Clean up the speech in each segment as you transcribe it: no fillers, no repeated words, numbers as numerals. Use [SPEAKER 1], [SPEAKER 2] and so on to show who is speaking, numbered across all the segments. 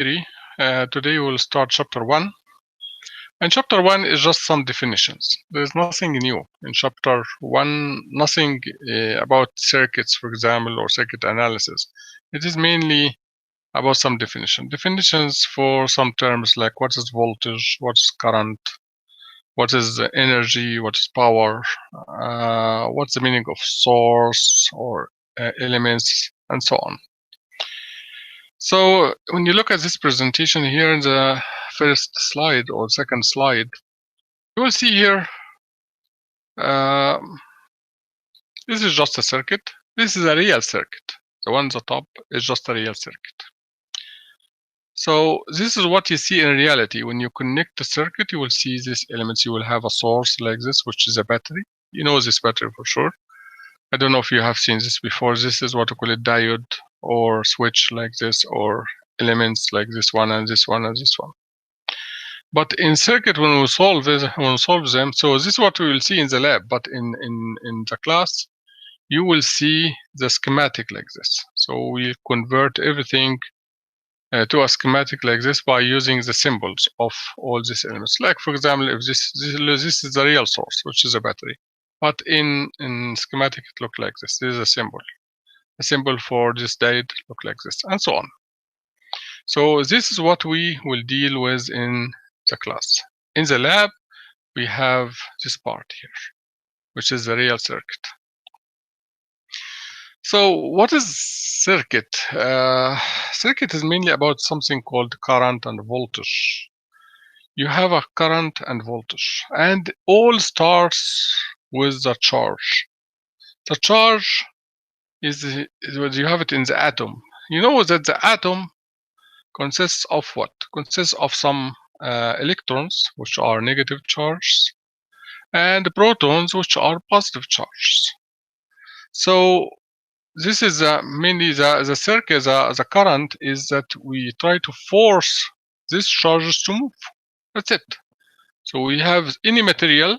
[SPEAKER 1] Today we'll start chapter 1. And chapter 1 is just some definitions. There's nothing new in chapter 1, nothing about circuits, for example, or circuit analysis. It is mainly about some definitions for some terms like what is voltage, what's current, what is energy, what is power, what's the meaning of source or elements, and so on. So when you look at this presentation here in the first slide or second slide, you will see here this is just a circuit. This is a real circuit. The one on the top is just a real circuit. So this is what you see in reality. When you connect the circuit, you will see these elements. You will have a source like this, which is a battery. You know this battery for sure. I don't know if you have seen this before. This is what we call a diode or switch like this, or elements like this one and this one and this one. But in circuit, when we solve them, so this is what we will see in the lab. But in the class, you will see the schematic like this. So we convert everything to a schematic like this by using the symbols of all these elements. Like for example, if this is the real source, which is a battery. But in schematic, it looks like this. This is a symbol. A symbol for this diode look like this, and so on. So this is what we will deal with in the class. In the lab, we have this part here, which is the real circuit. So what is circuit? Circuit is mainly about something called current and voltage. You have a current and voltage, and all starts with the charge. The charge is you have it in the atom. You know that the atom consists of what? Consists of some electrons, which are negative charges, and protons, which are positive charges. So this is mainly the circuit, the current is that we try to force these charges to move. That's it. So we have any material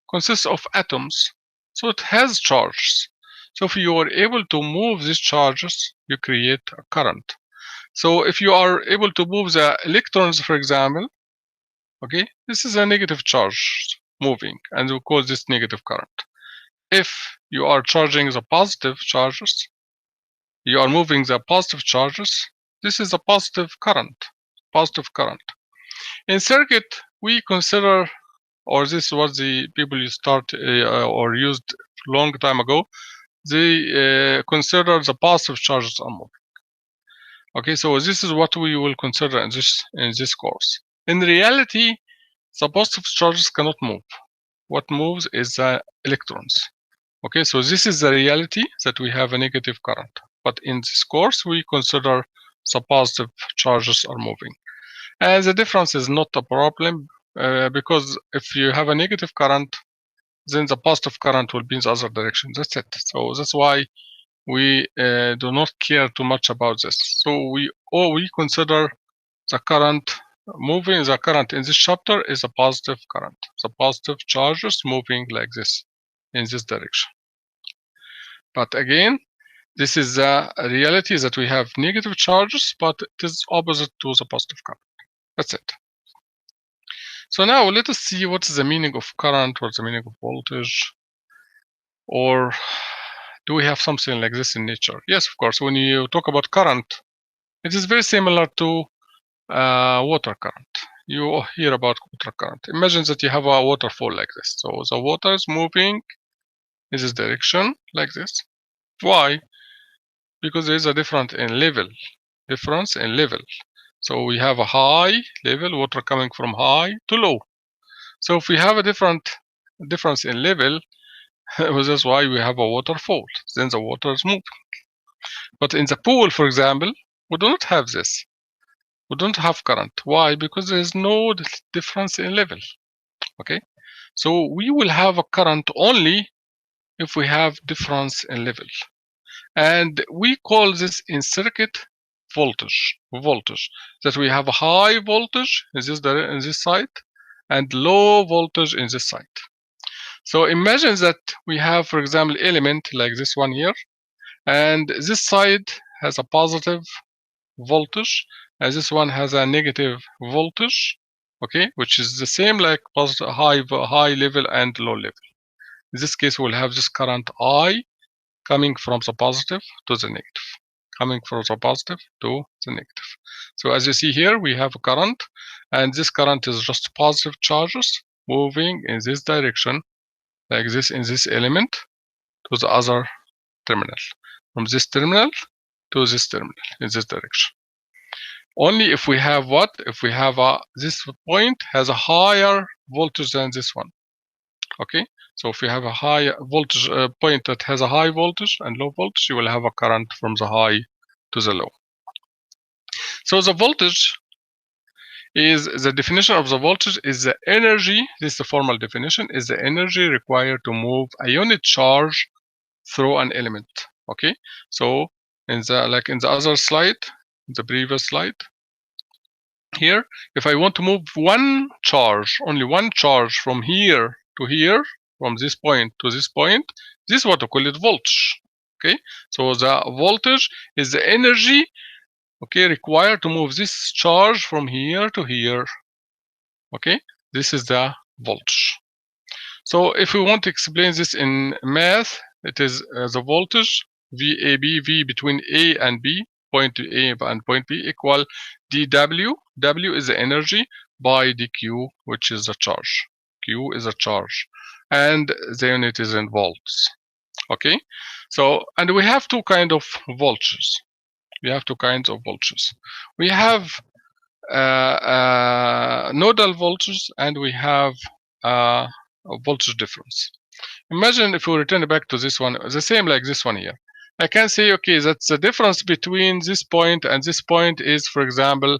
[SPEAKER 1] consists of atoms, so it has charges. So if you are able to move these charges, you create a current. So if you are able to move the electrons, for example, okay, this is a negative charge moving, and we call this negative current. If you are charging the positive charges, you are moving the positive charges, this is a positive current. In circuit, we consider, or this was the people you start or used long time ago, they consider the positive charges are moving. Okay, so this is what we will consider in this course. In reality, the positive charges cannot move. What moves is the electrons. Okay, so this is the reality, that we have a negative current. But in this course, we consider the positive charges are moving. And the difference is not a problem, because if you have a negative current, then the positive current will be in the other direction. That's it. So that's why we do not care too much about this. So we consider the current moving. The current in this chapter is a positive current. The positive charges moving like this in this direction. But again, this is the reality, that we have negative charges, but it is opposite to the positive current. That's it. So now let us see what is the meaning of current, what's the meaning of voltage, or do we have something like this in nature? Yes, of course. When you talk about current, it is very similar to water current. You hear about water current. Imagine that you have a waterfall like this. So the water is moving in this direction like this. Why? Because there is a difference in level. So we have a high level, water coming from high to low. So if we have a difference in level, that's why we have a waterfall. Then the water is moving. But in the pool, for example, we do not have this. We don't have current. Why? Because there is no difference in level. Okay, so we will have a current only if we have difference in level, and we call this in circuit voltage. That we have a high voltage in this side and low voltage in this side. So imagine that we have, for example, element like this one here, and this side has a positive voltage and this one has a negative voltage, okay, which is the same like high level and low level. In this case, we'll have this current I coming from the positive to the negative, coming from the positive to the negative. So as you see here, we have a current, and this current is just positive charges moving in this direction, like this, in this element to the other terminal, from this terminal to this terminal in this direction. Only if we have what? If we have this point has a higher voltage than this one. Okay, so if you have a high voltage point that has a high voltage and low voltage, you will have a current from the high to the low. So the voltage is, the definition of the voltage is the energy, this is the formal definition, is the energy required to move a unit charge through an element. Okay, so in the, like in the other slide, the previous slide, here, if I want to move one charge, only one charge from here to here, from this point to this point, this is what we call it voltage. Okay, so the voltage is the energy, okay, required to move this charge from here to here. Okay, this is the voltage. So if we want to explain this in math, it is the voltage VAB, V between A and B, point to A and point B, equal dW. W is the energy by dQ, which is the charge. Q is a charge, and the unit is in volts. Okay, so, and we have two kinds of voltages. We have two kinds of voltages. We have nodal voltage, and we have a voltage difference. Imagine if we return back to this one, the same like this one here. I can say, okay, that's the difference between this point and this point is, for example,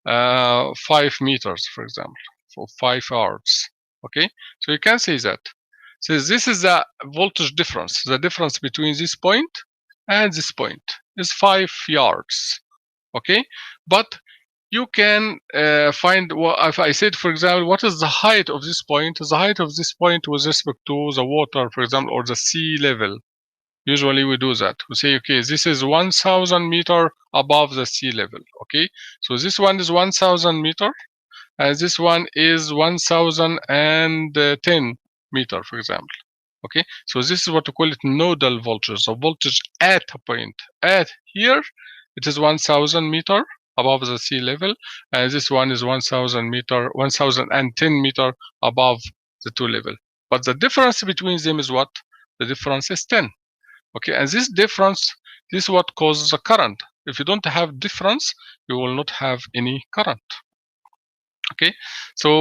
[SPEAKER 1] 5 meters, for example, for 5 yards. Okay, so you can say that. So this is the voltage difference. The difference between this point and this point is 5 yards. Okay, but you can find, well, if I said, for example, what is the height of this point? The height of this point with respect to the water, for example, or the sea level. Usually we do that. We say, okay, this is 1,000 meter above the sea level. Okay, so this one is 1,000 meter, and this one is 1,010 meter, for example. Okay, so this is what we call it nodal voltage. So voltage at a point. At here, it is 1,000 meter above the sea level, and this one is 1,000 meter, 1,010 meter above the two level. But the difference between them is what? The difference is 10. Okay, and this difference, this is what causes a current. If you don't have difference, you will not have any current. Okay, so